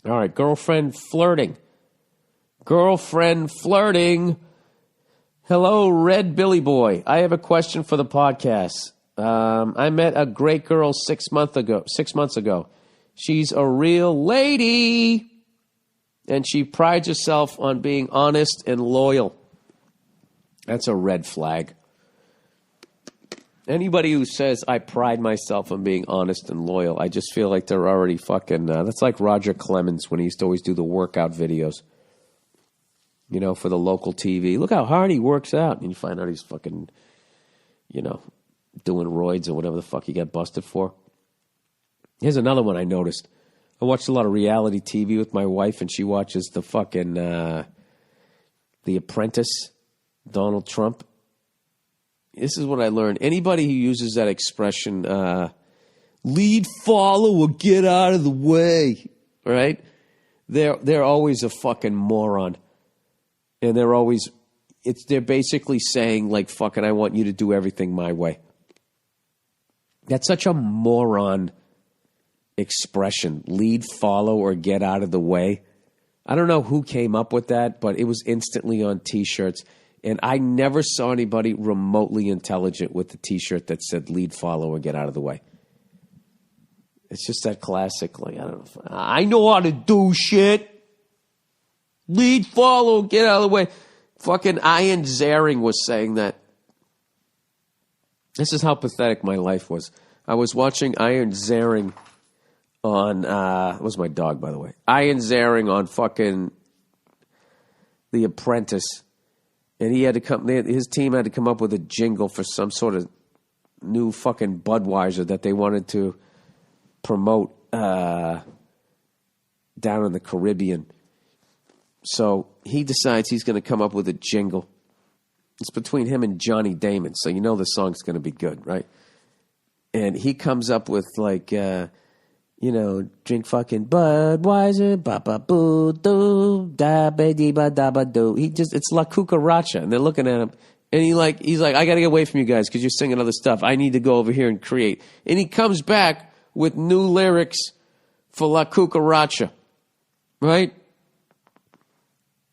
All right, girlfriend flirting. Girlfriend flirting. Hello, Red Billy Boy. I have a question for the podcast. I met a great girl 6 months ago. She's a real lady, and she prides herself on being honest and loyal. That's a red flag. Anybody who says, I pride myself on being honest and loyal, I just feel like they're already fucking... that's like Roger Clemens when he used to always do the workout videos, you know, for the local TV. Look how hard he works out. And you find out he's fucking, you know, doing roids or whatever the fuck he got busted for. Here's another one I noticed. I watched a lot of reality TV with my wife, and she watches the fucking The Apprentice, Donald Trump. This is what I learned. Anybody who uses that expression, lead, follow, or get out of the way, right? They're always a fucking moron. And they're basically saying, like, fucking, I want you to do everything my way. That's such a moron expression. Lead, follow, or get out of the way. I don't know who came up with that, but it was instantly on T-shirts. And I never saw anybody remotely intelligent with the T-shirt that said lead, follow, or get out of the way. It's just that classic, like, I don't know. I know how to do shit. Lead, follow, get out of the way. Fucking Ian Ziering was saying that. This is how pathetic my life was. I was watching Ian Ziering on, it was my dog, by the way. Ian Ziering on fucking The Apprentice. And he had to his team had to come up with a jingle for some sort of new fucking Budweiser that they wanted to promote down in the Caribbean. So he decides he's going to come up with a jingle. It's between him and Johnny Damon, so you know the song's going to be good, right? And he comes up with, like, drink fucking Budweiser, ba-ba-boo-doo, da-ba-dee-ba-da-ba-doo. It's La Cucaracha, and they're looking at him, and he's like, I got to get away from you guys because you're singing other stuff. I need to go over here and create. And he comes back with new lyrics for La Cucaracha, right?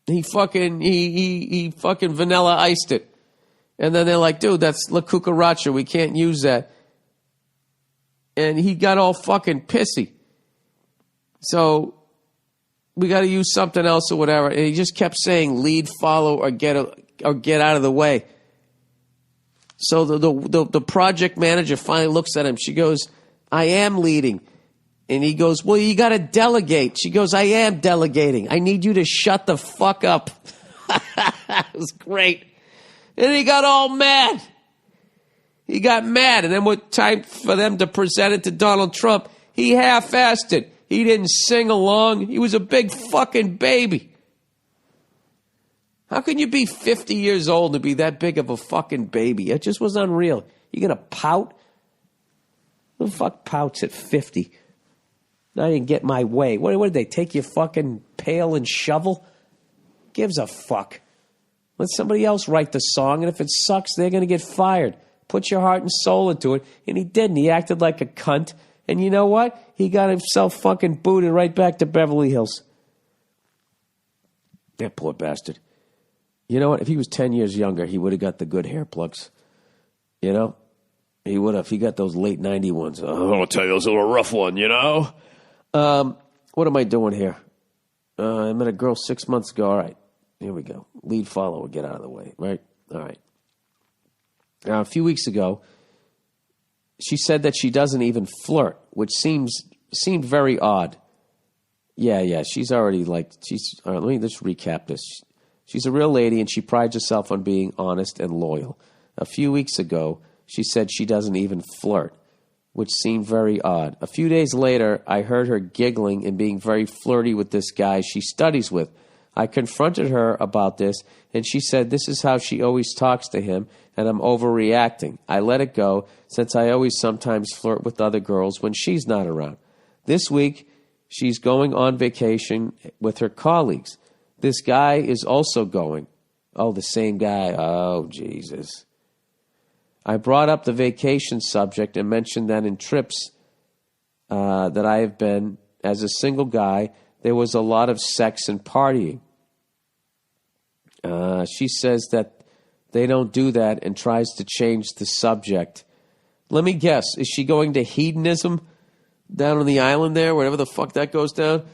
He fucking vanilla iced it. And then they're like, dude, that's La Cucaracha. We can't use that. And he got all fucking pissy. So we got to use something else or whatever. And he just kept saying lead, follow, or get out of the way. So the project manager finally looks at him. She goes, I am leading. And he goes, well, you got to delegate. She goes, I am delegating. I need you to shut the fuck up. It was great. And he got all mad. He got mad. And then when time for them to present it to Donald Trump, he half-assed it. He didn't sing along. He was a big fucking baby. How can you be 50 years old and be that big of a fucking baby? It just was unreal. You going to pout? Who the fuck pouts at 50? I didn't get my way. What did they take your fucking pail and shovel? Gives a fuck. Let somebody else write the song, and if it sucks, they're going to get fired. Put your heart and soul into it. And he didn't. He acted like a cunt. And you know what? He got himself fucking booted right back to Beverly Hills. That poor bastard. You know what? If he was 10 years younger, he would have got the good hair plugs. You know? He would have. He got those late 90 ones. Oh, I'll tell you, it was a little rough one, you know? What am I doing here? I met a girl 6 months ago. All right. Here we go. Lead, follow, get out of the way, right? All right. Now, a few weeks ago, she said that she doesn't even flirt, which seemed very odd. Yeah. She's already like, all right, let me just recap this. She's a real lady, and she prides herself on being honest and loyal. A few weeks ago, she said she doesn't even flirt, which seemed very odd. A few days later, I heard her giggling and being very flirty with this guy she studies with. I confronted her about this, and she said this is how she always talks to him, and I'm overreacting. I let it go, since I always sometimes flirt with other girls when she's not around. This week, she's going on vacation with her colleagues. This guy is also going. Oh, the same guy. Oh, Jesus. I brought up the vacation subject and mentioned that in trips that I have been as a single guy, there was a lot of sex and partying. She says that they don't do that and tries to change the subject. Let me guess. Is she going to hedonism down on the island there, wherever the fuck that goes down?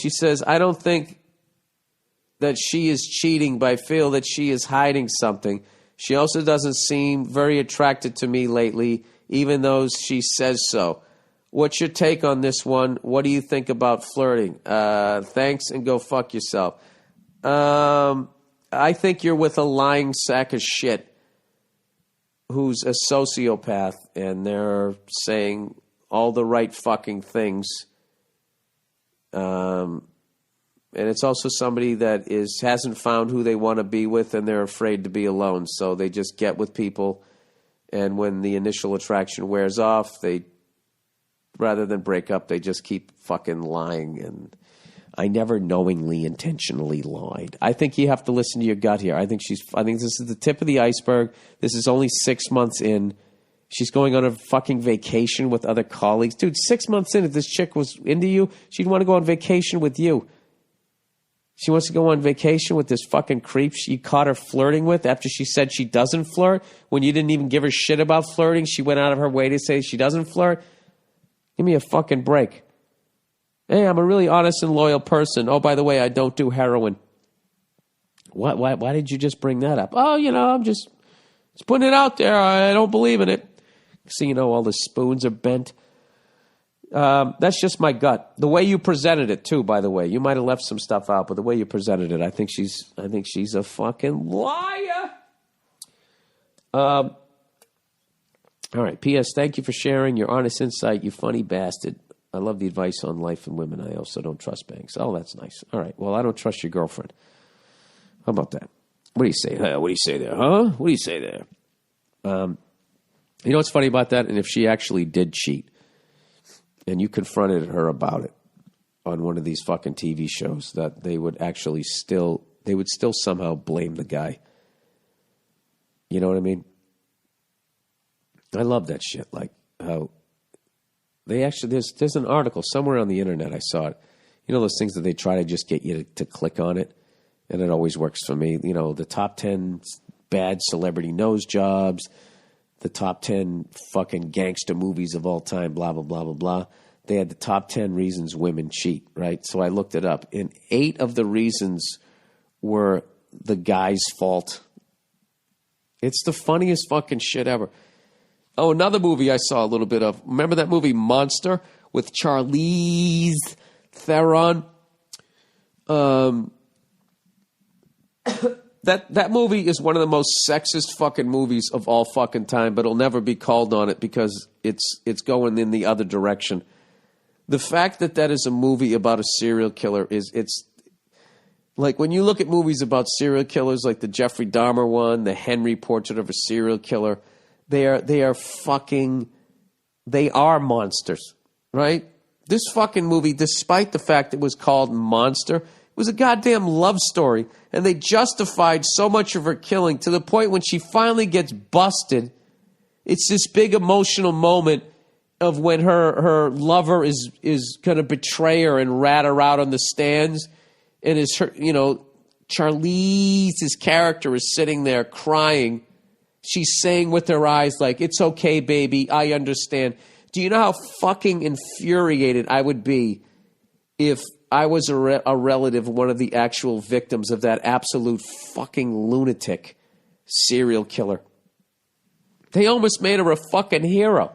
She says, I don't think that she is cheating, but I feel that she is hiding something. She also doesn't seem very attracted to me lately, even though she says so. What's your take on this one? What do you think about flirting? Thanks, and go fuck yourself. I think you're with a lying sack of shit who's a sociopath, and they're saying all the right fucking things. And it's also somebody that hasn't found who they want to be with, and they're afraid to be alone. So they just get with people, and when the initial attraction wears off, they, rather than break up, they just keep fucking lying. And I never knowingly, intentionally lied. I think you have to listen to your gut here. I think this is the tip of the iceberg. This is only 6 months in. She's going on a fucking vacation with other colleagues. Dude, 6 months in, if this chick was into you, she'd want to go on vacation with you. She wants to go on vacation with this fucking creep she caught her flirting with after she said she doesn't flirt. When you didn't even give her shit about flirting, she went out of her way to say she doesn't flirt. Give me a fucking break. Hey, I'm a really honest and loyal person. Oh, by the way, I don't do heroin. What? Why did you just bring that up? Oh, I'm just putting it out there. I don't believe in it. So, all the spoons are bent. That's just my gut. The way you presented it, too, by the way. You might have left some stuff out, but the way you presented it, I think she's a fucking liar. All right. P.S. Thank you for sharing your honest insight, you funny bastard. I love the advice on life and women. I also don't trust banks. Oh, that's nice. All right. Well, I don't trust your girlfriend. How about that? What do you say? What do you say there? Huh? What do you say there? You know what's funny about that? And if she actually did cheat, and you confronted her about it on one of these fucking TV shows, that they would still somehow blame the guy. You know what I mean? I love that shit. Like how they actually, there's an article somewhere on the internet, I saw it. You know those things that they try to just get you to click on it? And it always works for me. The top 10 bad celebrity nose jobs, the top 10 fucking gangster movies of all time, blah, blah, blah, blah, blah. They had the top 10 reasons women cheat, right? So I looked it up. And 8 of the reasons were the guy's fault. It's the funniest fucking shit ever. Oh, another movie I saw a little bit of. Remember that movie Monster with Charlize Theron? That movie is one of the most sexist fucking movies of all fucking time, but it'll never be called on it because it's going in the other direction. The fact that is a movie about a serial killer it's like when you look at movies about serial killers, like the Jeffrey Dahmer one, the Henry Portrait of a Serial Killer, they are monsters, right? This fucking movie, despite the fact it was called Monster, it was a goddamn love story, and they justified so much of her killing to the point when she finally gets busted, it's this big emotional moment of when her lover is going to betray her and rat her out on the stands, and Charlize's character is sitting there crying. She's saying with her eyes like, "It's okay, baby, I understand." Do you know how fucking infuriated I would be if I was a relative of one of the actual victims of that absolute fucking lunatic serial killer? They almost made her a fucking hero.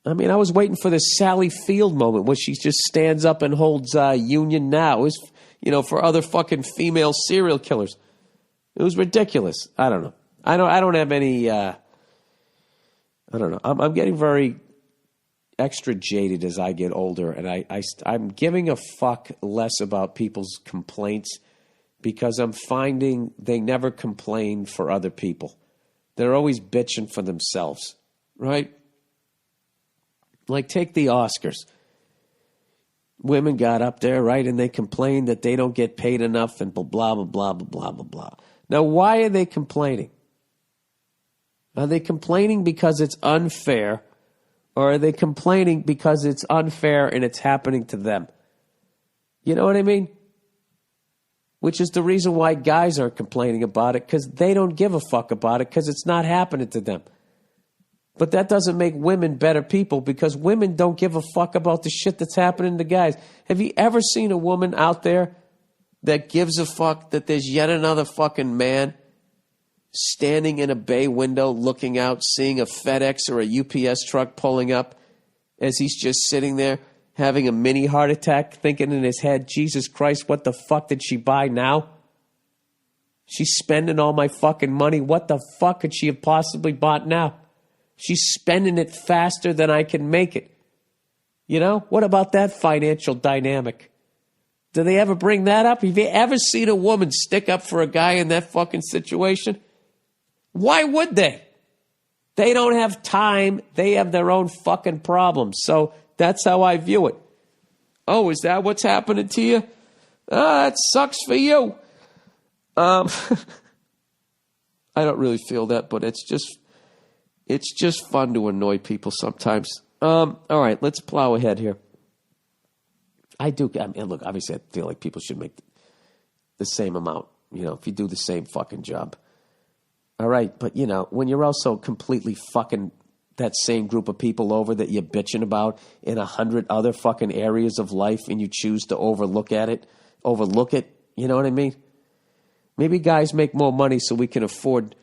I mean, I was waiting for this Sally Field moment where she just stands up and holds Union Now. It was, for other fucking female serial killers. It was ridiculous. I don't know. I don't have any. I don't know. I'm getting very extra jaded as I get older, and I'm giving a fuck less about people's complaints because I'm finding they never complain for other people. They're always bitching for themselves, right? Like, take the Oscars. Women got up there, right, and they complained that they don't get paid enough and blah, blah, blah, blah, blah, blah, blah. Now, why are they complaining? Are they complaining because it's unfair, Or are they complaining because it's unfair and it's happening to them? You know what I mean? Which is the reason why guys are complaining about it, because they don't give a fuck about it because it's not happening to them. But that doesn't make women better people, because women don't give a fuck about the shit that's happening to guys. Have you ever seen a woman out there that gives a fuck that there's yet another fucking man standing in a bay window looking out, seeing a FedEx or a UPS truck pulling up as he's just sitting there having a mini heart attack, thinking in his head, Jesus Christ, what the fuck did she buy now? She's spending all my fucking money. What the fuck could she have possibly bought now? She's spending it faster than I can make it. You know, what about that financial dynamic? Do they ever bring that up? Have you ever seen a woman stick up for a guy in that fucking situation? Why would they? They don't have time. They have their own fucking problems. So that's how I view it. Oh, is that what's happening to you? That sucks for you. I don't really feel that, but it's just fun to annoy people sometimes. All right, let's plow ahead here. Look, obviously I feel like people should make the same amount, you know, if you do the same fucking job. All right, but, you know, when you're also completely fucking that same group of people over that you're bitching about in 100 other fucking areas of life, and you choose to overlook it, you know what I mean? Maybe guys make more money so we can afford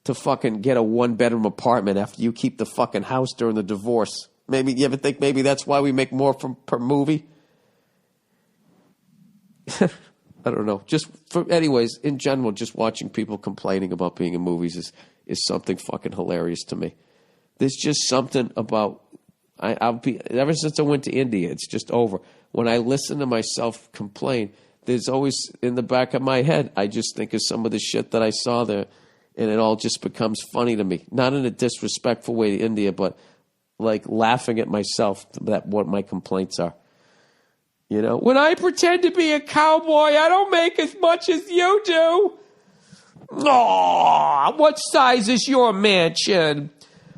to fucking get a 1-bedroom apartment after you keep the fucking house during the divorce. Maybe, you ever think maybe that's why we make more per movie? I don't know. Anyways, in general, just watching people complaining about being in movies is something fucking hilarious to me. There's just something about, ever since I went to India, it's just over. When I listen to myself complain, there's always in the back of my head, I just think of some of the shit that I saw there, and it all just becomes funny to me. Not in a disrespectful way to India, but like laughing at myself, what my complaints are. You know, when I pretend to be a cowboy, I don't make as much as you do. Aw, what size is your mansion?